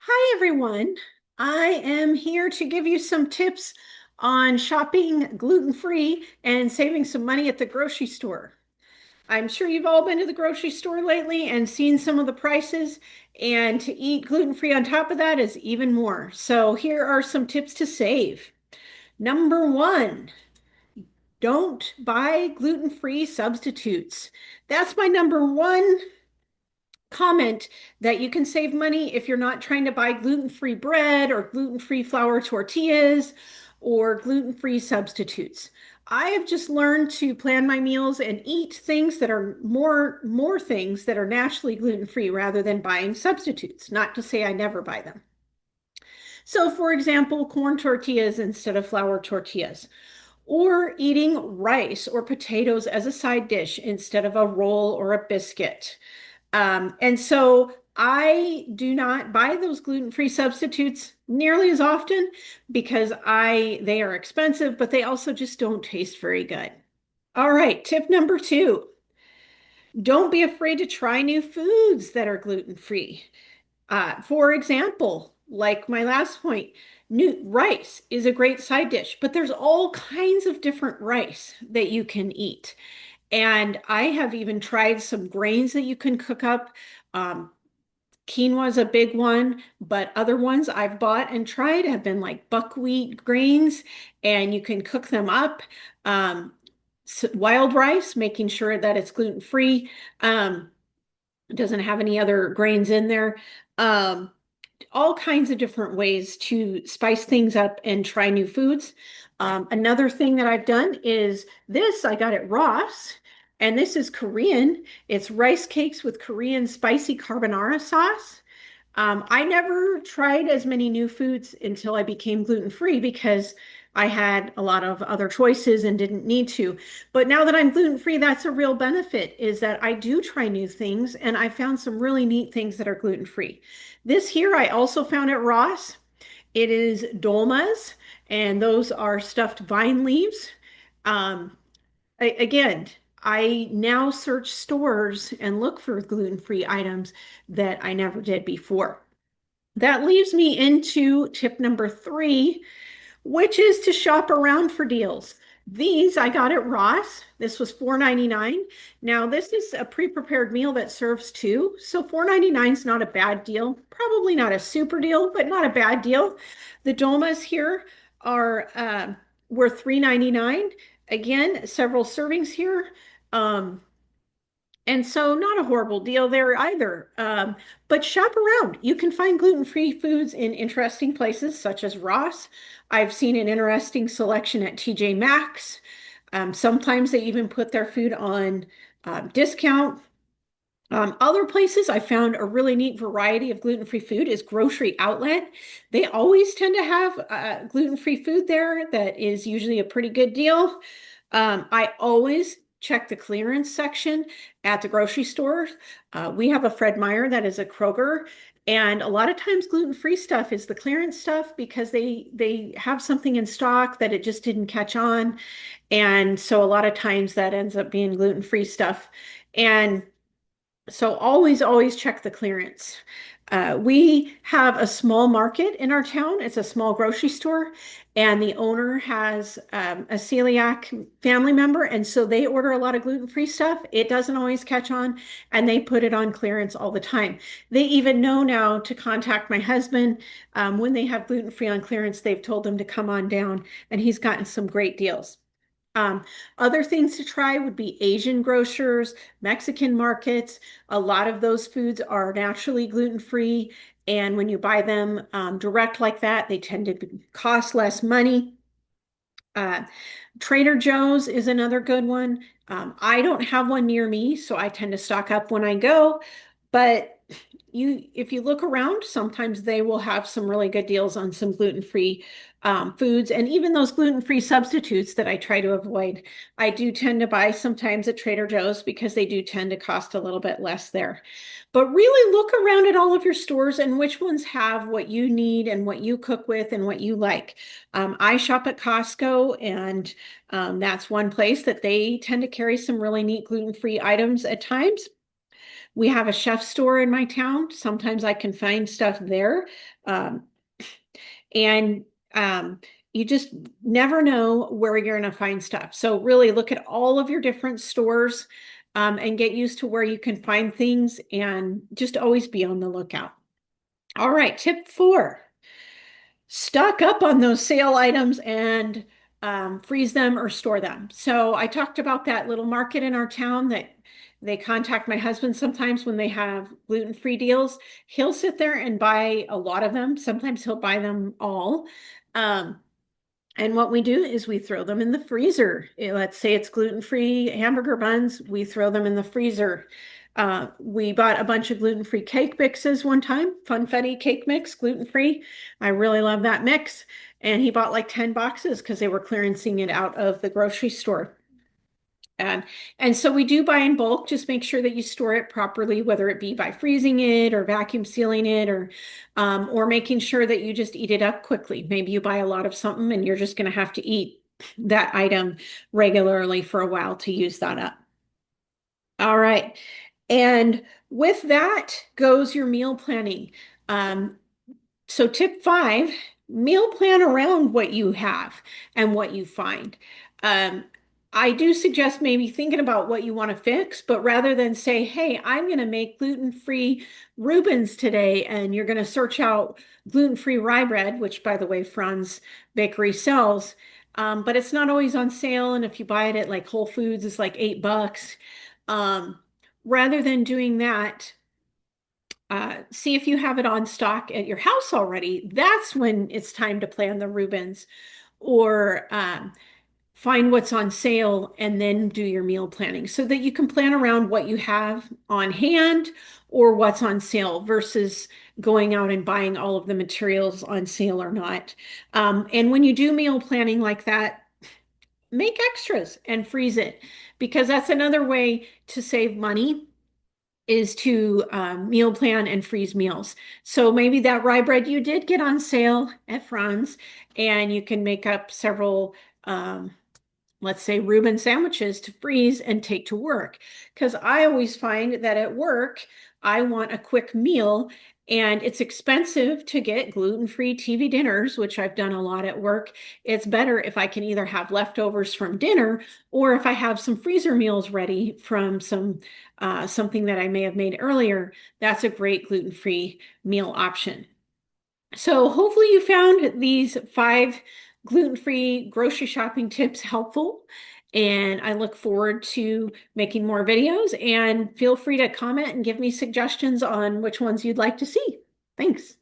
Hi, everyone. I am here to give you some tips on shopping gluten-free and saving some money at the grocery store. I'm sure you've all been to the grocery store lately and seen some of the prices, and to eat gluten-free on top of that is even more. So here are some tips to save. Number one, don't buy gluten-free substitutes. That's my number one comment that you can save money if you're not trying to buy gluten-free bread or gluten-free flour tortillas or gluten-free substitutes. I have just learned to plan my meals and eat things that are more things that are naturally gluten-free rather than buying substitutes. Not to say I never buy them. So, for example, corn tortillas instead of flour tortillas, or eating rice or potatoes as a side dish instead of a roll or a biscuit. And so I do not buy those gluten-free substitutes nearly as often because they are expensive, but they also just don't taste very good. All right, tip number two, don't be afraid to try new foods that are gluten-free. For example, like my last point, new rice is a great side dish, but there's all kinds of different rice that you can eat. And I have even tried some grains that you can cook up. Um, Quinoa is a big one, but other ones I've bought and tried have been like buckwheat grains, and you can cook them up. Um, Wild rice, making sure that it's gluten-free, doesn't have any other grains in there. Um, all kinds of different ways to spice things up and try new foods. Another thing that I've done is this, I got at Ross, and this is Korean. It's rice cakes with Korean spicy carbonara sauce. I never tried as many new foods until I became gluten-free because I had a lot of other choices and didn't need to. But now that I'm gluten-free, that's a real benefit is that I do try new things and I found some really neat things that are gluten-free. This here I also found at Ross. It is dolmas, and those are stuffed vine leaves. Um, Again, I now search stores and look for gluten-free items that I never did before. That leaves me into tip number three, which is to shop around for deals. These I got at Ross. This was $4.99. Now, this is a pre-prepared meal that serves two. So $4.99 is not a bad deal. Probably not a super deal, but not a bad deal. The dolmas here are were $3.99. Again, several servings here. Um, and so, not a horrible deal there either. But shop around. You can find gluten-free foods in interesting places such as Ross. I've seen an interesting selection at TJ Maxx. Sometimes they even put their food on discount. Other places I found a really neat variety of gluten-free food is Grocery Outlet. They always tend to have gluten-free food there that is usually a pretty good deal. I always check the clearance section at the grocery store. We have a Fred Meyer that is a Kroger, and a lot of times gluten-free stuff is the clearance stuff because they have something in stock that it just didn't catch on, and so a lot of times that ends up being gluten-free stuff. And so always check the clearance. We have a small market in our town. It's a small grocery store, and the owner has a celiac family member, and so they order a lot of gluten-free stuff. It doesn't always catch on, and they put it on clearance all the time. They even know now to contact my husband when they have gluten-free on clearance. They've told him to come on down, and he's gotten some great deals. Um, Other things to try would be Asian grocers, Mexican markets. A lot of those foods are naturally gluten-free, and when you buy them direct like that, they tend to cost less money. Uh, Trader Joe's is another good one. I don't have one near me, so I tend to stock up when I go. But if you look around, sometimes they will have some really good deals on some gluten-free foods, and even those gluten-free substitutes that I try to avoid. I do tend to buy sometimes at Trader Joe's because they do tend to cost a little bit less there. But really look around at all of your stores and which ones have what you need and what you cook with and what you like. I shop at Costco, and that's one place that they tend to carry some really neat gluten-free items at times. We have a chef store in my town. Sometimes I can find stuff there. Um, and um, you just never know where you're going to find stuff. So really look at all of your different stores and get used to where you can find things and just always be on the lookout. All right, tip 4, stock up on those sale items and freeze them or store them. So I talked about that little market in our town that they contact my husband sometimes when they have gluten-free deals. He'll sit there and buy a lot of them. Sometimes he'll buy them all. Um, and what we do is we throw them in the freezer. Let's say it's gluten-free hamburger buns, we throw them in the freezer. We bought a bunch of gluten-free cake mixes one time, Funfetti cake mix, gluten-free. I really love that mix. And he bought like 10 boxes because they were clearancing it out of the grocery store. And, and so we do buy in bulk. Just make sure that you store it properly, whether it be by freezing it or vacuum sealing it or making sure that you just eat it up quickly. Maybe you buy a lot of something and you're just going to have to eat that item regularly for a while to use that up. All right. And with that goes your meal planning. Um, so tip 5, meal plan around what you have and what you find. Um, I do suggest maybe thinking about what you want to fix, but rather than say, hey, I'm going to make gluten-free Reubens today, and you're going to search out gluten-free rye bread, which by the way, Franz Bakery sells, but it's not always on sale. And if you buy it at like Whole Foods, it's like $8. Um, Rather than doing that, see if you have it on stock at your house already. That's when it's time to plan the Reubens or find what's on sale and then do your meal planning so that you can plan around what you have on hand or what's on sale versus going out and buying all of the materials on sale or not. And when you do meal planning like that, make extras and freeze it because that's another way to save money is to meal plan and freeze meals. So maybe that rye bread you did get on sale at Franz, and you can make up several, let's say, Reuben sandwiches to freeze and take to work. Because I always find that at work, I want a quick meal, and it's expensive to get gluten-free TV dinners, which I've done a lot at work. It's better if I can either have leftovers from dinner or if I have some freezer meals ready from something that I may have made earlier. That's a great gluten-free meal option. So hopefully you found these 5 gluten-free grocery shopping tips helpful. And I look forward to making more videos, and feel free to comment and give me suggestions on which ones you'd like to see. Thanks.